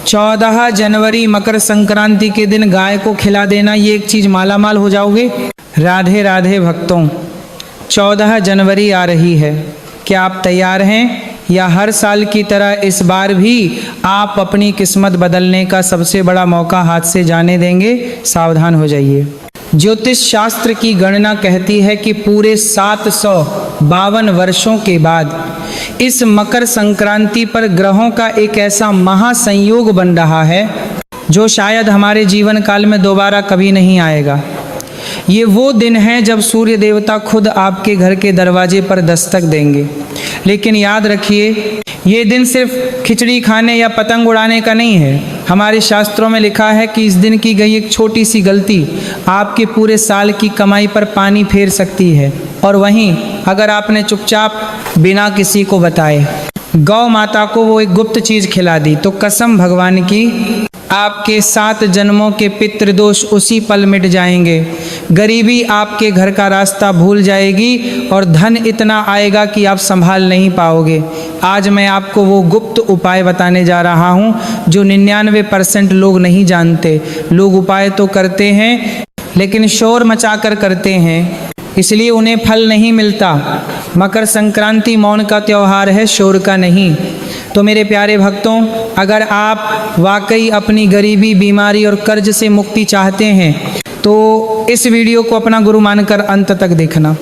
14 जनवरी मकर संक्रांति के दिन गाय को खिला देना, ये एक चीज मालामाल हो जाओगे। राधे राधे भक्तों, 14 जनवरी आ रही है, क्या आप तैयार हैं? या हर साल की तरह इस बार भी आप अपनी किस्मत बदलने का सबसे बड़ा मौका हाथ से जाने देंगे? सावधान हो जाइए। ज्योतिष शास्त्र की गणना कहती है कि पूरे 752 वर्षों के बाद इस मकर संक्रांति पर ग्रहों का एक ऐसा महासंयोग बन रहा है जो शायद हमारे जीवन काल में दोबारा कभी नहीं आएगा। ये वो दिन है जब सूर्य देवता खुद आपके घर के दरवाजे पर दस्तक देंगे। लेकिन याद रखिए, ये दिन सिर्फ खिचड़ी खाने या पतंग उड़ाने का नहीं है। हमारे शास्त्रों में लिखा है कि इस दिन की गई एक छोटी सी गलती आपके पूरे साल की कमाई पर पानी फेर सकती है। और वहीं अगर आपने चुपचाप बिना किसी को बताए गौ माता को वो एक गुप्त चीज खिला दी, तो कसम भगवान की आपके 7 जन्मों के पितृदोष उसी पल मिट जाएंगे। गरीबी आपके घर का रास्ता भूल जाएगी और धन इतना आएगा कि आप संभाल नहीं पाओगे। आज मैं आपको वो गुप्त उपाय बताने जा रहा हूँ जो 99% लोग नहीं जानते। लोग उपाय तो करते हैं लेकिन शोर मचाकर करते हैं, इसलिए उन्हें फल नहीं मिलता। मकर संक्रांति मौन का त्यौहार है, शोर का नहीं। तो मेरे प्यारे भक्तों, अगर आप वाकई अपनी गरीबी, बीमारी और कर्ज से मुक्ति चाहते हैं तो इस वीडियो को अपना गुरु मानकर अंत तक देखना।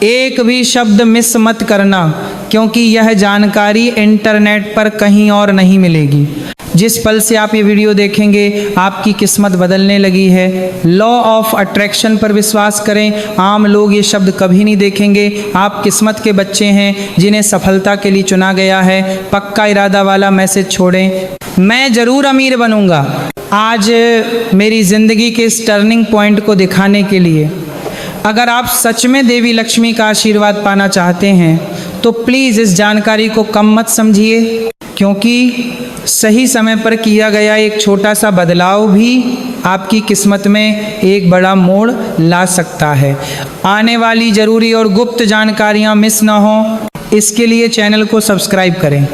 एक भी शब्द मिस मत करना, क्योंकि यह जानकारी इंटरनेट पर कहीं और नहीं मिलेगी। जिस पल से आप ये वीडियो देखेंगे आपकी किस्मत बदलने लगी है। लॉ ऑफ अट्रैक्शन पर विश्वास करें। आम लोग ये शब्द कभी नहीं देखेंगे। आप किस्मत के बच्चे हैं जिन्हें सफलता के लिए चुना गया है। पक्का इरादा वाला मैसेज छोड़ें, मैं ज़रूर अमीर बनूंगा। आज मेरी ज़िंदगी के इस टर्निंग पॉइंट को दिखाने के लिए अगर आप सच में देवी लक्ष्मी का आशीर्वाद पाना चाहते हैं तो प्लीज़ इस जानकारी को कम मत समझिए, क्योंकि सही समय पर किया गया एक छोटा सा बदलाव भी आपकी किस्मत में एक बड़ा मोड़ ला सकता है। आने वाली ज़रूरी और गुप्त जानकारियाँ मिस ना हो, इसके लिए चैनल को सब्सक्राइब करें।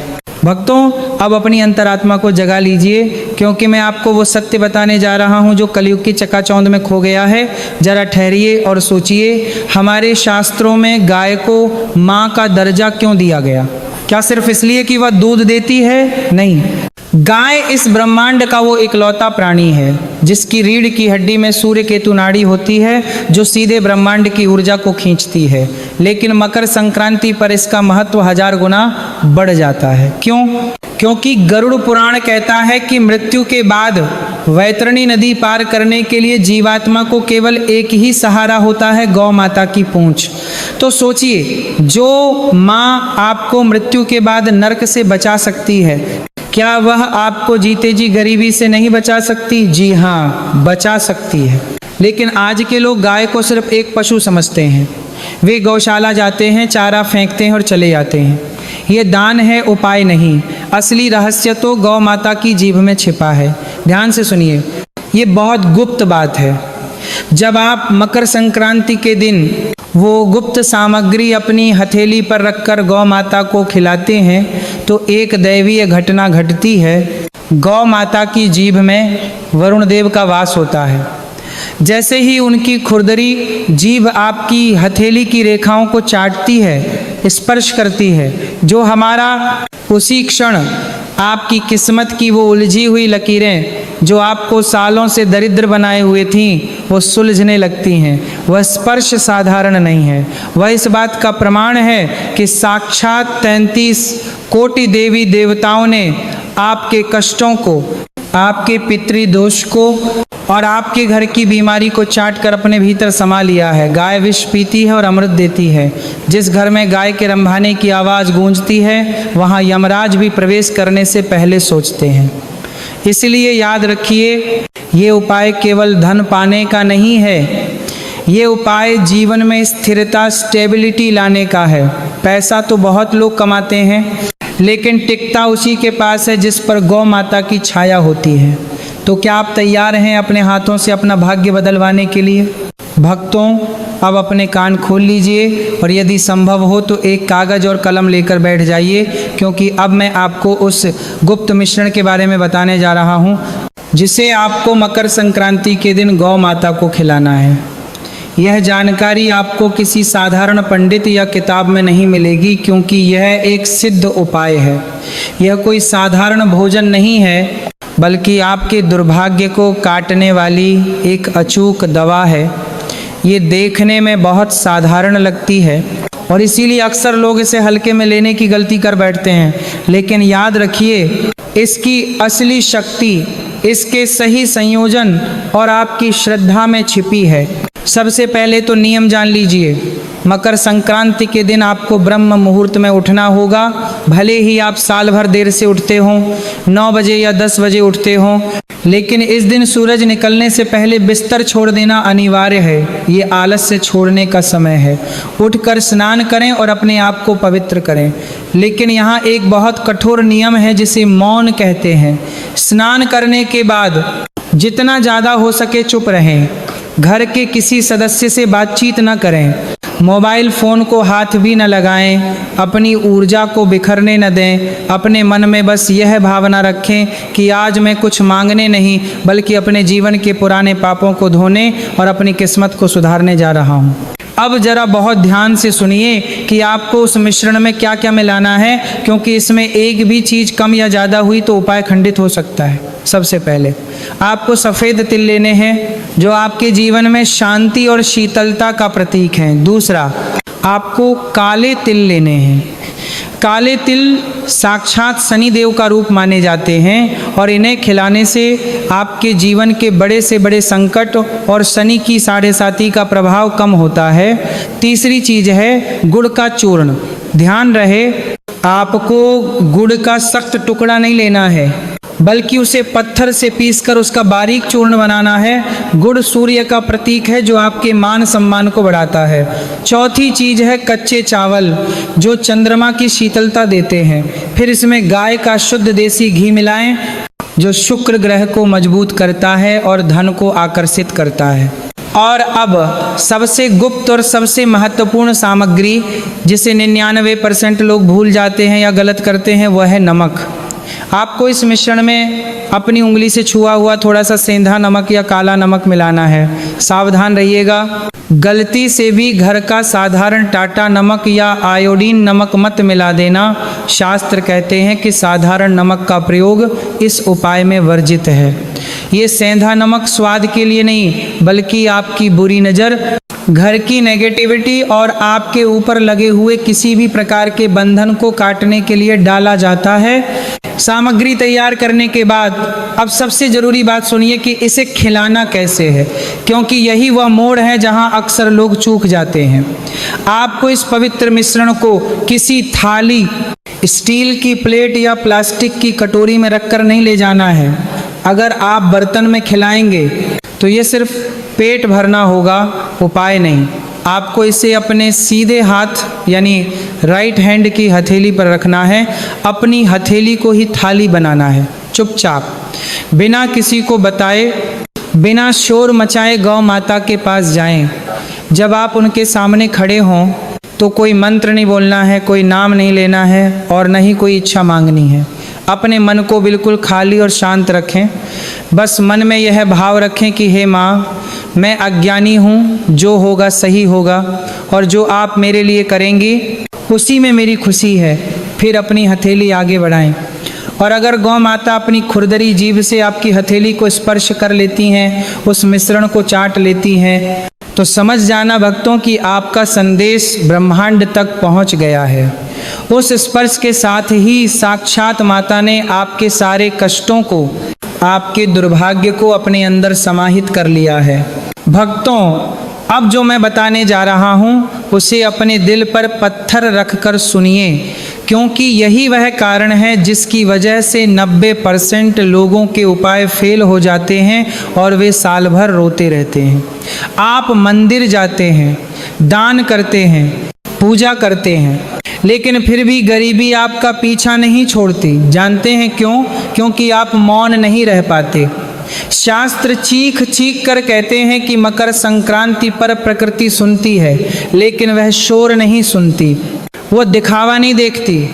भक्तों, अब अपनी अंतरात्मा को जगा लीजिए, क्योंकि मैं आपको वो सत्य बताने जा रहा हूँ जो कलयुग की चकाचौंध में खो गया है। जरा ठहरिए और सोचिए, हमारे शास्त्रों में गाय को माँ का दर्जा क्यों दिया गया? क्या सिर्फ इसलिए कि वह दूध देती है? नहीं, गाय इस ब्रह्मांड का वो इकलौता प्राणी है जिसकी रीढ़ की हड्डी में सूर्य केतु नाड़ी होती है जो सीधे ब्रह्मांड की ऊर्जा को खींचती है। लेकिन मकर संक्रांति पर इसका महत्व 1000 गुना बढ़ जाता है। क्यों? क्योंकि गरुड़ पुराण कहता है कि मृत्यु के बाद वैतरणी नदी पार करने के लिए जीवात्मा को केवल एक ही सहारा होता है, गौ माता की पूंछ। तो सोचिए, जो माँ आपको मृत्यु के बाद नरक से बचा सकती है, क्या वह आपको जीते जी गरीबी से नहीं बचा सकती? जी हाँ, बचा सकती है। लेकिन आज के लोग गाय को सिर्फ एक पशु समझते हैं। वे गौशाला जाते हैं, चारा फेंकते हैं और चले जाते हैं। ये दान है, उपाय नहीं। असली रहस्य तो गौ माता की जीभ में छिपा है। ध्यान से सुनिए, ये बहुत गुप्त बात है। जब आप मकर संक्रांति के दिन वो गुप्त सामग्री अपनी हथेली पर रखकर गौ माता को खिलाते हैं तो एक दैवीय घटना घटती है। गौ माता की जीभ में वरुण देव का वास होता है। जैसे ही उनकी खुरदरी जीभ आपकी हथेली की रेखाओं को चाटती है, स्पर्श करती है, जो हमारा उसी क्षण आपकी किस्मत की वो उलझी हुई लकीरें जो आपको सालों से दरिद्र बनाए हुए थीं, वो सुलझने लगती हैं। वह स्पर्श साधारण नहीं है, वह इस बात का प्रमाण है कि साक्षात 33 कोटि देवी देवताओं ने आपके कष्टों को, आपके पितृदोष को और आपके घर की बीमारी को चाट कर अपने भीतर समा लिया है। गाय विष पीती है और अमृत देती है। जिस घर में गाय के रंभाने की आवाज़ गूंजती है, वहाँ यमराज भी प्रवेश करने से पहले सोचते हैं। इसलिए याद रखिए, ये उपाय केवल धन पाने का नहीं है, ये उपाय जीवन में स्थिरता, स्टेबिलिटी लाने का है। पैसा तो बहुत लोग कमाते हैं, लेकिन टिकता उसी के पास है जिस पर गौ माता की छाया होती है। तो क्या आप तैयार हैं अपने हाथों से अपना भाग्य बदलवाने के लिए? भक्तों, अब अपने कान खोल लीजिए और यदि संभव हो तो एक कागज़ और कलम लेकर बैठ जाइए, क्योंकि अब मैं आपको उस गुप्त मिश्रण के बारे में बताने जा रहा हूँ जिसे आपको मकर संक्रांति के दिन गौ माता को खिलाना है। यह जानकारी आपको किसी साधारण पंडित या किताब में नहीं मिलेगी, क्योंकि यह एक सिद्ध उपाय है। यह कोई साधारण भोजन नहीं है, बल्कि आपके दुर्भाग्य को काटने वाली एक अचूक दवा है। ये देखने में बहुत साधारण लगती है और इसीलिए अक्सर लोग इसे हल्के में लेने की गलती कर बैठते हैं, लेकिन याद रखिए इसकी असली शक्ति इसके सही संयोजन और आपकी श्रद्धा में छिपी है। सबसे पहले तो नियम जान लीजिए। मकर संक्रांति के दिन आपको ब्रह्म मुहूर्त में उठना होगा। भले ही आप साल भर देर से उठते हों, 9 बजे या 10 बजे उठते हों, लेकिन इस दिन सूरज निकलने से पहले बिस्तर छोड़ देना अनिवार्य है। ये आलस्य छोड़ने का समय है। उठकर स्नान करें और अपने आप को पवित्र करें। लेकिन यहाँ एक बहुत कठोर नियम है जिसे मौन कहते हैं। स्नान करने के बाद जितना ज़्यादा हो सके चुप रहें। घर के किसी सदस्य से बातचीत न करें। मोबाइल फ़ोन को हाथ भी न लगाएं। अपनी ऊर्जा को बिखरने न दें। अपने मन में बस यह भावना रखें कि आज मैं कुछ मांगने नहीं, बल्कि अपने जीवन के पुराने पापों को धोने और अपनी किस्मत को सुधारने जा रहा हूँ। अब जरा बहुत ध्यान से सुनिए कि आपको उस मिश्रण में क्या क्या मिलाना है, क्योंकि इसमें एक भी चीज़ कम या ज़्यादा हुई तो उपाय खंडित हो सकता है। सबसे पहले आपको सफ़ेद तिल लेने हैं, जो आपके जीवन में शांति और शीतलता का प्रतीक हैं। दूसरा, आपको काले तिल लेने हैं। काले तिल साक्षात शनि देव का रूप माने जाते हैं और इन्हें खिलाने से आपके जीवन के बड़े से बड़े संकट और शनि की 7.5 का प्रभाव कम होता है। तीसरी चीज़ है गुड़ का चूर्ण। ध्यान रहे, आपको गुड़ का सख्त टुकड़ा नहीं लेना है, बल्कि उसे पत्थर से पीसकर उसका बारीक चूर्ण बनाना है। गुड़ सूर्य का प्रतीक है जो आपके मान सम्मान को बढ़ाता है। चौथी चीज़ है कच्चे चावल, जो चंद्रमा की शीतलता देते हैं। फिर इसमें गाय का शुद्ध देसी घी मिलाएं, जो शुक्र ग्रह को मजबूत करता है और धन को आकर्षित करता है। और अब सबसे गुप्त और सबसे महत्वपूर्ण सामग्री, जिसे 99% लोग भूल जाते हैं या गलत करते हैं, वह है नमक। आपको इस मिश्रण में अपनी उंगली से छुआ हुआ थोड़ा सा सेंधा नमक या काला नमक मिलाना है। सावधान रहिएगा, गलती से भी घर का साधारण टाटा नमक या आयोडीन नमक मत मिला देना। शास्त्र कहते हैं कि साधारण नमक का प्रयोग इस उपाय में वर्जित है। ये सेंधा नमक स्वाद के लिए नहीं, बल्कि आपकी बुरी नज़र, घर की नेगेटिविटी और आपके ऊपर लगे हुए किसी भी प्रकार के बंधन को काटने के लिए डाला जाता है। सामग्री तैयार करने के बाद अब सबसे ज़रूरी बात सुनिए कि इसे खिलाना कैसे है, क्योंकि यही वह मोड़ है जहां अक्सर लोग चूक जाते हैं। आपको इस पवित्र मिश्रण को किसी थाली, स्टील की प्लेट या प्लास्टिक की कटोरी में रखकर नहीं ले जाना है। अगर आप बर्तन में खिलाएंगे तो ये सिर्फ पेट भरना होगा, उपाय नहीं। आपको इसे अपने सीधे हाथ यानी राइट हैंड की हथेली पर रखना है। अपनी हथेली को ही थाली बनाना है। चुपचाप, बिना किसी को बताए, बिना शोर मचाए गौ माता के पास जाएं। जब आप उनके सामने खड़े हों तो कोई मंत्र नहीं बोलना है, कोई नाम नहीं लेना है और न ही कोई इच्छा मांगनी है। अपने मन को बिल्कुल खाली और शांत रखें। बस मन में यह भाव रखें कि हे माँ, मैं अज्ञानी हूँ, जो होगा सही होगा और जो आप मेरे लिए करेंगी उसी में मेरी खुशी है। फिर अपनी हथेली आगे बढ़ाएं और अगर गौ माता अपनी खुरदरी जीभ से आपकी हथेली को स्पर्श कर लेती हैं, उस मिश्रण को चाट लेती हैं, तो समझ जाना भक्तों कि आपका संदेश ब्रह्मांड तक पहुंच गया है। उस स्पर्श के साथ ही साक्षात माता ने आपके सारे कष्टों को, आपके दुर्भाग्य को अपने अंदर समाहित कर लिया है। भक्तों, अब जो मैं बताने जा रहा हूँ उसे अपने दिल पर पत्थर रखकर सुनिए, क्योंकि यही वह कारण है जिसकी वजह से 90% लोगों के उपाय फेल हो जाते हैं और वे साल भर रोते रहते हैं। आप मंदिर जाते हैं, दान करते हैं, पूजा करते हैं, लेकिन फिर भी गरीबी आपका पीछा नहीं छोड़ती। जानते हैं क्यों? क्योंकि आप मौन नहीं रह पाते। शास्त्र चीख चीख कर कहते हैं कि मकर संक्रांति पर प्रकृति सुनती है, लेकिन वह शोर नहीं सुनती, वो दिखावा नहीं देखती।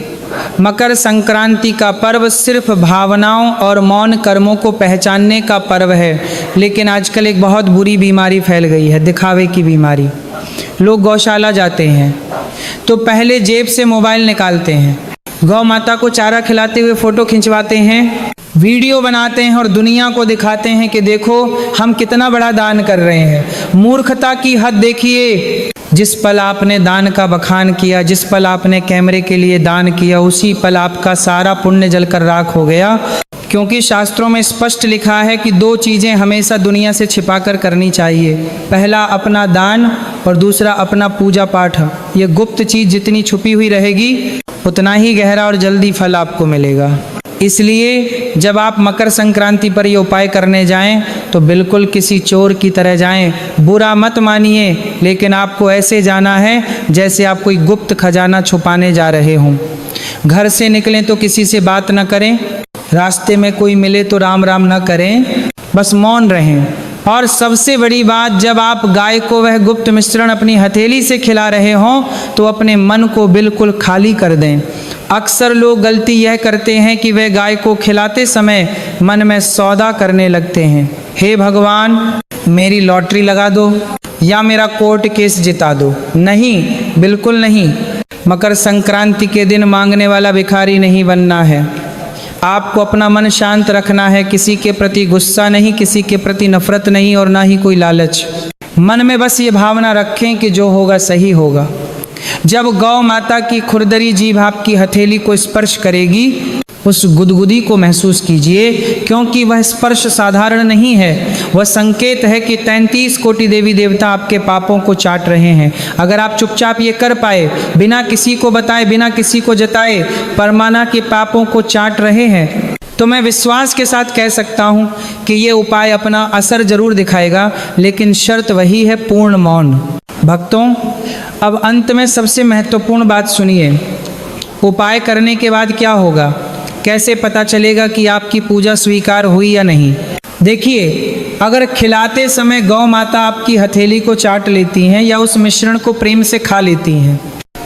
मकर संक्रांति का पर्व सिर्फ भावनाओं और मौन कर्मों को पहचानने का पर्व है, लेकिन आजकल एक बहुत बुरी बीमारी फैल गई है, दिखावे की बीमारी। लोग गौशाला जाते हैं तो पहले जेब से मोबाइल निकालते हैं, गौ माता को चारा खिलाते हुए फोटो खिंचवाते हैं, वीडियो बनाते हैं और दुनिया को दिखाते हैं कि देखो हम कितना बड़ा दान कर रहे हैं। मूर्खता की हद देखिए। जिस पल आपने दान का बखान किया, जिस पल आपने कैमरे के लिए दान किया, उसी पल आपका सारा पुण्य जलकर राख हो गया। क्योंकि शास्त्रों में स्पष्ट लिखा है कि 2 चीज़ें हमेशा दुनिया से छिपाकर करनी चाहिए, पहला अपना दान और दूसरा अपना पूजा पाठ। ये गुप्त चीज़ जितनी छुपी हुई रहेगी उतना ही गहरा और जल्दी फल आपको मिलेगा। इसलिए जब आप मकर संक्रांति पर ये उपाय करने जाएं तो बिल्कुल किसी चोर की तरह जाएं। बुरा मत मानिए, लेकिन आपको ऐसे जाना है जैसे आप कोई गुप्त खजाना छुपाने जा रहे हों। घर से निकलें तो किसी से बात न करें, रास्ते में कोई मिले तो राम राम न करें, बस मौन रहें। और सबसे बड़ी बात, जब आप गाय को वह गुप्त मिश्रण अपनी हथेली से खिला रहे हों तो अपने मन को बिल्कुल खाली कर दें। अक्सर लोग गलती यह करते हैं कि वे गाय को खिलाते समय मन में सौदा करने लगते हैं, हे भगवान मेरी लॉटरी लगा दो या मेरा कोर्ट केस जिता दो। नहीं, बिल्कुल नहीं। मकर संक्रांति के दिन मांगने वाला भिखारी नहीं बनना है। आपको अपना मन शांत रखना है, किसी के प्रति गुस्सा नहीं, किसी के प्रति नफरत नहीं और ना ही कोई लालच। मन में बस ये भावना रखें कि जो होगा सही होगा। जब गौ माता की खुरदरी जीभ आपकी हथेली को स्पर्श करेगी, उस गुदगुदी को महसूस कीजिए, क्योंकि वह स्पर्श साधारण नहीं है। वह संकेत है कि 33 कोटि देवी देवता आपके पापों को चाट रहे हैं। अगर आप चुपचाप ये कर पाए, बिना किसी को बताए, बिना किसी को जताए, परमाना के पापों को चाट रहे हैं, तो मैं विश्वास के साथ कह सकता हूँ कि ये उपाय अपना असर जरूर दिखाएगा, लेकिन शर्त वही है, पूर्ण मौन। भक्तों, अब अंत में सबसे महत्वपूर्ण बात सुनिए। उपाय करने के बाद क्या होगा, कैसे पता चलेगा कि आपकी पूजा स्वीकार हुई या नहीं? देखिए, अगर खिलाते समय गौ माता आपकी हथेली को चाट लेती हैं या उस मिश्रण को प्रेम से खा लेती हैं,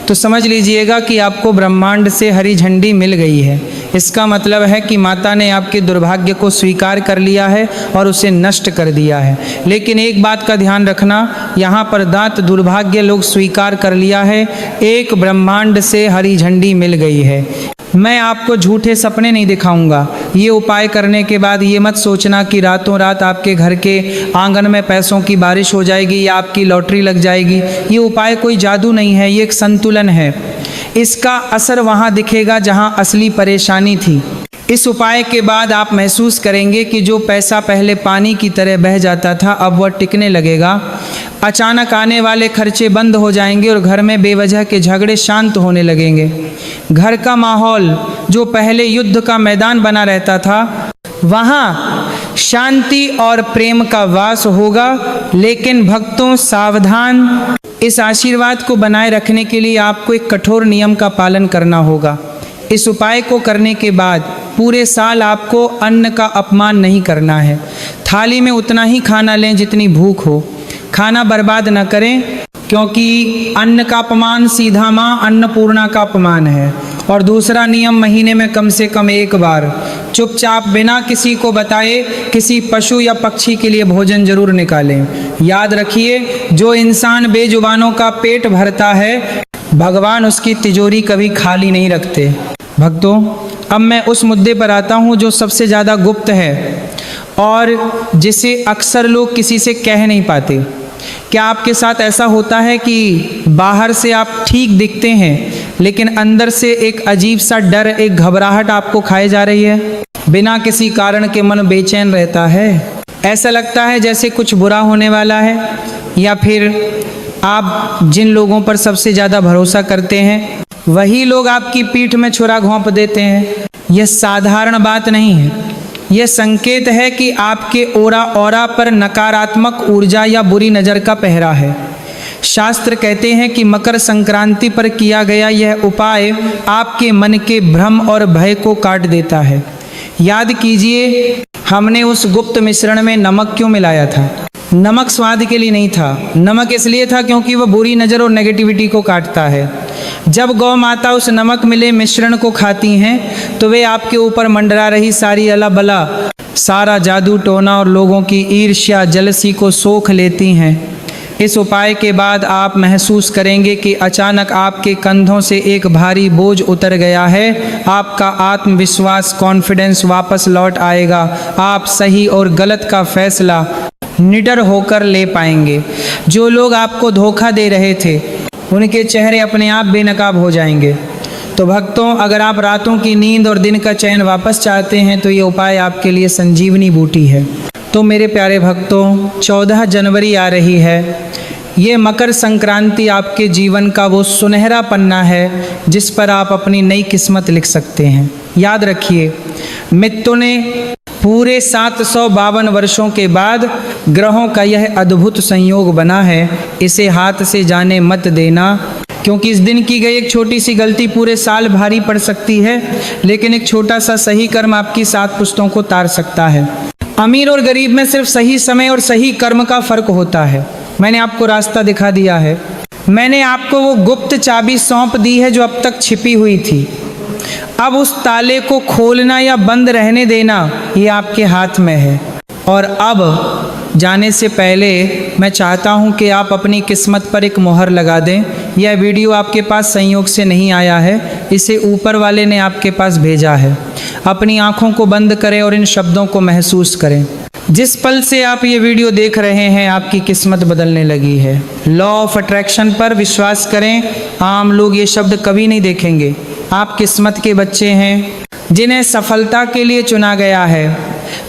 तो समझ लीजिएगा कि आपको ब्रह्मांड से हरी झंडी मिल गई है। इसका मतलब है कि माता ने आपके दुर्भाग्य को स्वीकार कर लिया है और उसे नष्ट कर दिया है। लेकिन एक बात का ध्यान रखना, यहाँ पर दांत दुर्भाग्य लोग स्वीकार कर लिया है, एक ब्रह्मांड से हरी झंडी मिल गई है। मैं आपको झूठे सपने नहीं दिखाऊंगा। ये उपाय करने के बाद ये मत सोचना कि रातों रात आपके घर के आंगन में पैसों की बारिश हो जाएगी या आपकी लॉटरी लग जाएगी। ये उपाय कोई जादू नहीं है, ये एक संतुलन है। इसका असर वहाँ दिखेगा जहाँ असली परेशानी थी। इस उपाय के बाद आप महसूस करेंगे कि जो पैसा पहले पानी की तरह बह जाता था, अब वह टिकने लगेगा। अचानक आने वाले खर्चे बंद हो जाएंगे और घर में बेवजह के झगड़े शांत होने लगेंगे। घर का माहौल जो पहले युद्ध का मैदान बना रहता था, वहाँ शांति और प्रेम का वास होगा। लेकिन भक्तों सावधान, इस आशीर्वाद को बनाए रखने के लिए आपको एक कठोर नियम का पालन करना होगा। इस उपाय को करने के बाद पूरे साल आपको अन्न का अपमान नहीं करना है। थाली में उतना ही खाना लें जितनी भूख हो, खाना बर्बाद न करें, क्योंकि अन्न का अपमान सीधा माँ अन्नपूर्णा का अपमान है। और दूसरा नियम, महीने में कम से कम एक बार चुपचाप बिना किसी को बताए किसी पशु या पक्षी के लिए भोजन जरूर निकालें। याद रखिए, जो इंसान बेजुबानों का पेट भरता है, भगवान उसकी तिजोरी कभी खाली नहीं रखते। भक्तों, अब मैं उस मुद्दे पर आता हूँ जो सबसे ज़्यादा गुप्त है और जिसे अक्सर लोग किसी से कह नहीं पाते। क्या आपके साथ ऐसा होता है कि बाहर से आप ठीक दिखते हैं, लेकिन अंदर से एक अजीब सा डर, एक घबराहट आपको खाए जा रही है? बिना किसी कारण के मन बेचैन रहता है, ऐसा लगता है जैसे कुछ बुरा होने वाला है। या फिर आप जिन लोगों पर सबसे ज़्यादा भरोसा करते हैं, वही लोग आपकी पीठ में छुरा घोंप देते हैं। यह साधारण बात नहीं है, यह संकेत है कि आपके ऑरा पर नकारात्मक ऊर्जा या बुरी नज़र का पहरा है। शास्त्र कहते हैं कि मकर संक्रांति पर किया गया यह उपाय आपके मन के भ्रम और भय को काट देता है। याद कीजिए, हमने उस गुप्त मिश्रण में नमक क्यों मिलाया था? नमक स्वाद के लिए नहीं था, नमक इसलिए था क्योंकि वह बुरी नज़र और नेगेटिविटी को काटता है। जब गौ माता उस नमक मिले मिश्रण को खाती हैं तो वे आपके ऊपर मंडरा रही सारी अला बला, सारा जादू टोना और लोगों की ईर्ष्या जलसी को सोख लेती हैं। इस उपाय के बाद आप महसूस करेंगे कि अचानक आपके कंधों से एक भारी बोझ उतर गया है। आपका आत्मविश्वास, कॉन्फिडेंस वापस लौट आएगा। आप सही और गलत का फैसला निडर होकर ले पाएंगे। जो लोग आपको धोखा दे रहे थे उनके चेहरे अपने आप बेनकाब हो जाएंगे। तो भक्तों, अगर आप रातों की नींद और दिन का चैन वापस चाहते हैं तो ये उपाय आपके लिए संजीवनी बूटी है। तो मेरे प्यारे भक्तों, 14 जनवरी आ रही है। ये मकर संक्रांति आपके जीवन का वो सुनहरा पन्ना है जिस पर आप अपनी नई किस्मत लिख सकते हैं। याद रखिए, मित्रों ने पूरे 752 वर्षों के बाद ग्रहों का यह अद्भुत संयोग बना है। इसे हाथ से जाने मत देना, क्योंकि इस दिन की गई एक छोटी सी गलती पूरे साल भारी पड़ सकती है, लेकिन एक छोटा सा सही कर्म आपकी 7 पुश्तों को तार सकता है। अमीर और गरीब में सिर्फ सही समय और सही कर्म का फर्क होता है। मैंने आपको रास्ता दिखा दिया है। मैंने आपको वो गुप्त चाबी सौंप दी है जो अब तक छिपी हुई थी। अब उस ताले को खोलना या बंद रहने देना ये आपके हाथ में है। और अब जाने से पहले मैं चाहता हूँ कि आप अपनी किस्मत पर एक मोहर लगा दें। यह वीडियो आपके पास संयोग से नहीं आया है, इसे ऊपर वाले ने आपके पास भेजा है। अपनी आँखों को बंद करें और इन शब्दों को महसूस करें। जिस पल से आप ये वीडियो देख रहे हैं आपकी किस्मत बदलने लगी है। लॉ ऑफ अट्रैक्शन पर विश्वास करें। आम लोग ये शब्द कभी नहीं देखेंगे। आप किस्मत के बच्चे हैं जिन्हें सफलता के लिए चुना गया है।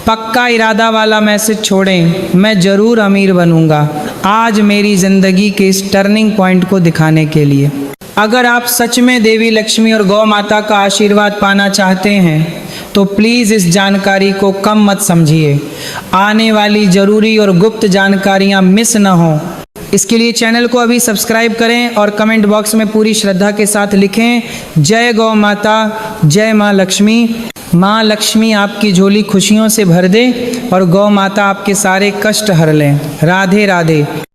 पक्का इरादा वाला मैसेज छोड़ें, मैं ज़रूर अमीर बनूंगा, आज मेरी ज़िंदगी के इस टर्निंग पॉइंट को दिखाने के लिए। अगर आप सच में देवी लक्ष्मी और गौ माता का आशीर्वाद पाना चाहते हैं तो प्लीज़ इस जानकारी को कम मत समझिए। आने वाली ज़रूरी और गुप्त जानकारियाँ मिस न हों, इसके लिए चैनल को अभी सब्सक्राइब करें और कमेंट बॉक्स में पूरी श्रद्धा के साथ लिखें, जय गौ माता, जय माँ लक्ष्मी। माँ लक्ष्मी आपकी झोली खुशियों से भर दे और गौ माता आपके सारे कष्ट हर लें। राधे राधे।